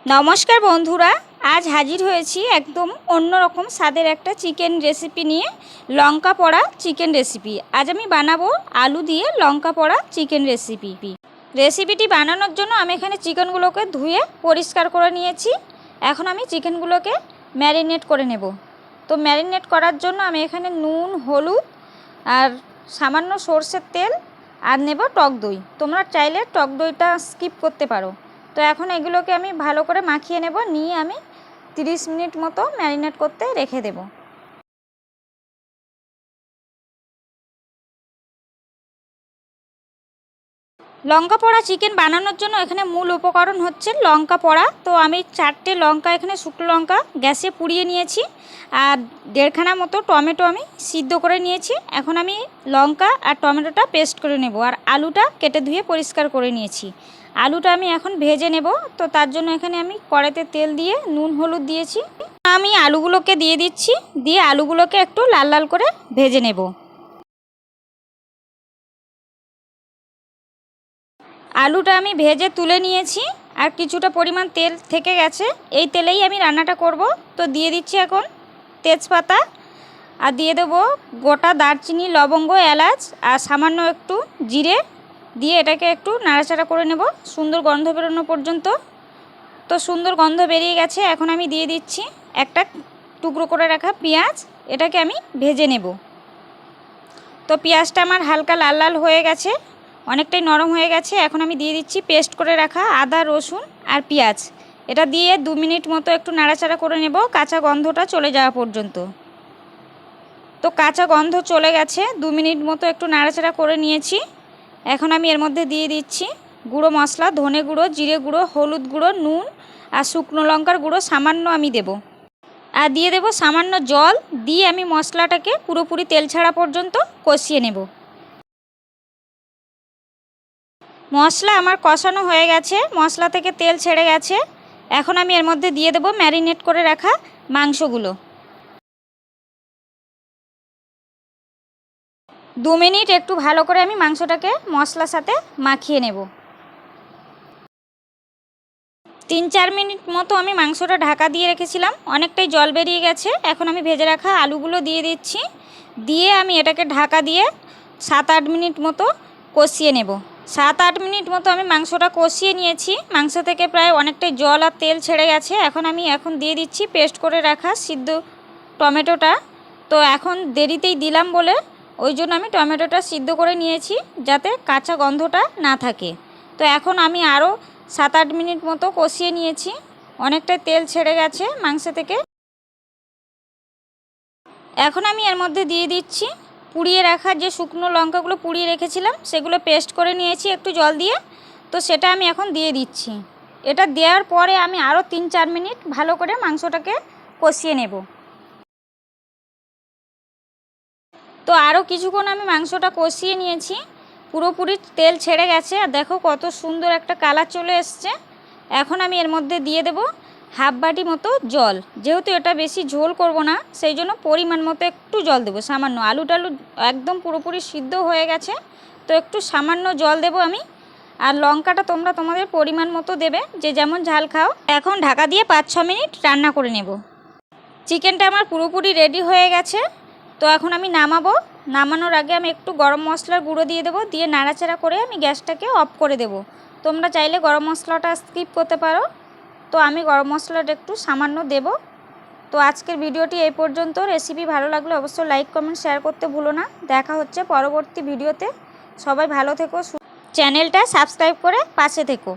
নমস্কার বন্ধুরা, আজ হাজির হয়েছি একদম অন্যরকম স্বাদের একটা চিকেন রেসিপি নিয়ে। লঙ্কা পোড়া চিকেন রেসিপি। আজ আমি বানাবো আলু দিয়ে লঙ্কা পোড়া চিকেন রেসিপিটি বানানোর জন্য আমি এখানে চিকেনগুলোকে ধুয়ে পরিষ্কার করে নিয়েছি। এখন আমি চিকেনগুলোকে ম্যারিনেট করে নেব। তো ম্যারিনেট করার জন্য আমি এখানে নুন, হলুদ আর সামান্য সরষের তেল আর নেব টক দই। তোমরা চাইলে টক দইটা স্কিপ করতে পারো। তো এখন এগুলোকে আমি ভালো করে মাখিয়ে নেব, নিয়ে আমি 30 মিনিট মতো ম্যারিনেট করতে রেখে দেব। লঙ্কা পোড়া চিকেন বানানোর জন্য এখানে মূল উপকরণ হচ্ছে লঙ্কা পোড়া। তো আমি 4টে লঙ্কা, এখানে শুকনো লঙ্কা গ্যাসে পুড়িয়ে নিয়েছি, আর 1.5খানা মতো টমেটো আমি সিদ্ধ করে নিয়েছি। এখন আমি লঙ্কা আর টমেটোটা পেস্ট করে নেব, আর আলুটা কেটে ধুয়ে পরিষ্কার করে নিয়েছি। আলুটা আমি এখন ভেজে নেব। তো তার জন্য এখানে আমি কড়াইতে তেল দিয়ে নুন হলুদ দিয়েছি। আমি আলুগুলোকে দিয়ে দিচ্ছি, দিয়ে আলুগুলোকে একটু লাল লাল করে ভেজে নেব। আলুটা আমি ভেজে তুলে নিয়েছি, আর কিছুটা পরিমাণ তেল থেকে গেছে। এই তেলেই আমি রান্নাটা করব। তো দিয়ে দিচ্ছি এখন তেজপাতা, আর দিয়ে দেবো গোটা দারচিনি, লবঙ্গ, এলাচ আর সামান্য একটু জিরে দিয়ে এটাকে একটু নাড়াচাড়া করে নেব সুন্দর গন্ধ বেরোনো পর্যন্ত। তো সুন্দর গন্ধ বেরিয়ে গেছে। এখন আমি দিয়ে দিচ্ছি একটা টুকরো করে রাখা পেঁয়াজ, এটাকে আমি ভেজে নেব। তো পেঁয়াজটা আমার হালকা লাল লাল হয়ে গেছে, অনেকটাই নরম হয়ে গেছে। এখন আমি দিয়ে দিচ্ছি পেস্ট করে রাখা আদা, রসুন আর পেঁয়াজ। এটা দিয়ে 2 মিনিট মতো একটু নাড়াচাড়া করে নেব কাঁচা গন্ধটা চলে যাওয়া পর্যন্ত। তো কাঁচা গন্ধ চলে গেছে, 2 মিনিট মতো একটু নাড়াচাড়া করে নিয়েছি। এখন আমি এর মধ্যে দিয়ে দিচ্ছি গুঁড়ো মশলা, ধনে গুঁড়ো, জিরে গুঁড়ো, হলুদ গুঁড়ো, নুন আর শুকনো লঙ্কার গুঁড়ো সামান্য আমি দেব, আর দিয়ে দেব সামান্য জল। দিয়ে আমি মশলাটাকে পুরোপুরি তেল ছাড়া পর্যন্ত কষিয়ে নেব। মশলা আমার কষানো হয়ে গেছে, মশলা থেকে তেল ছেড়ে গেছে। এখন আমি এর মধ্যে দিয়ে দেব ম্যারিনেট করে রাখা মাংসগুলো। 2 মিনিট একটু ভালো করে আমি মাংসটাকে মশলার সাথে মাখিয়ে নেব। 3-4 মিনিট মতো আমি মাংসটা ঢাকা দিয়ে রেখেছিলাম, অনেকটাই জল বেরিয়ে গেছে। এখন আমি ভেজে রাখা আলুগুলো দিয়ে দিচ্ছি, দিয়ে আমি এটাকে ঢাকা দিয়ে 7-8 মিনিট মতো কষিয়ে নেব। 7-8 মিনিট মতো আমি মাংসটা কষিয়ে নিয়েছি। মাংস থেকে প্রায় অনেকটাই জল আর তেল ছেড়ে গেছে। এখন আমি দিয়ে দিচ্ছি পেস্ট করে রাখা সিদ্ধ টমেটোটা। তো এখন দেরিতেই দিলাম বলে ওই জন্য আমি টমেটোটা সিদ্ধ করে নিয়েছি, যাতে কাঁচা গন্ধটা না থাকে। তো এখন আমি আরও 7-8 মিনিট মতো কষিয়ে নিয়েছি, অনেকটাই তেল ছেড়ে গেছে মাংস থেকে। এখন আমি এর মধ্যে দিয়ে দিচ্ছি পুড়িয়ে রাখা যে শুকনো লঙ্কাগুলো পুড়িয়ে রেখেছিলাম, সেগুলো পেস্ট করে নিয়েছি একটু জল দিয়ে। তো সেটা আমি এখন দিয়ে দিচ্ছি। এটা দেওয়ার পরে আমি আরও 3-4 মিনিট ভালো করে মাংসটাকে কষিয়ে নেব। তো আরও কিছুক্ষণ আমি মাংসটা কষিয়ে নিয়েছি, পুরোপুরি তেল ছেড়ে গেছে, আর দেখো কত সুন্দর একটা কালার চলে এসছে। এখন আমি এর মধ্যে দিয়ে দেব হাফ বাটি মতো জল। যেহেতু এটা বেশি ঝোল করব না, সেই জন্য পরিমাণ মতো একটু জল দেবো সামান্য। আলু একদম পুরোপুরি সিদ্ধ হয়ে গেছে, তো একটু সামান্য জল দেব আমি। আর লঙ্কাটা তোমরা তোমাদের পরিমাণ মতো দেবে, যে যেমন ঝাল খাও। এখন ঢাকা দিয়ে 5-6 মিনিট রান্না করে নেব। চিকেনটা আমার পুরোপুরি রেডি হয়ে গেছে। তো এখন আমি নামানোর আগে আমি একটু গরম মশলার গুঁড়ো দিয়ে দেবো, দিয়ে নাড়াচাড়া করে আমি গ্যাসটাকে অফ করে দেব। তোমরা চাইলে গরম মশলাটা স্কিপ করতে পারো, তো আমি গরম মশলাটা একটু সামান্য দেব। তো আজকের ভিডিওটি এই পর্যন্ত। রেসিপি ভালো লাগলে অবশ্যই লাইক, কমেন্ট, শেয়ার করতে ভুলো না। দেখা হচ্ছে পরবর্তী ভিডিওতে। সবাই ভালো থেকো, চ্যানেলটা সাবস্ক্রাইব করে পাশে থেকো।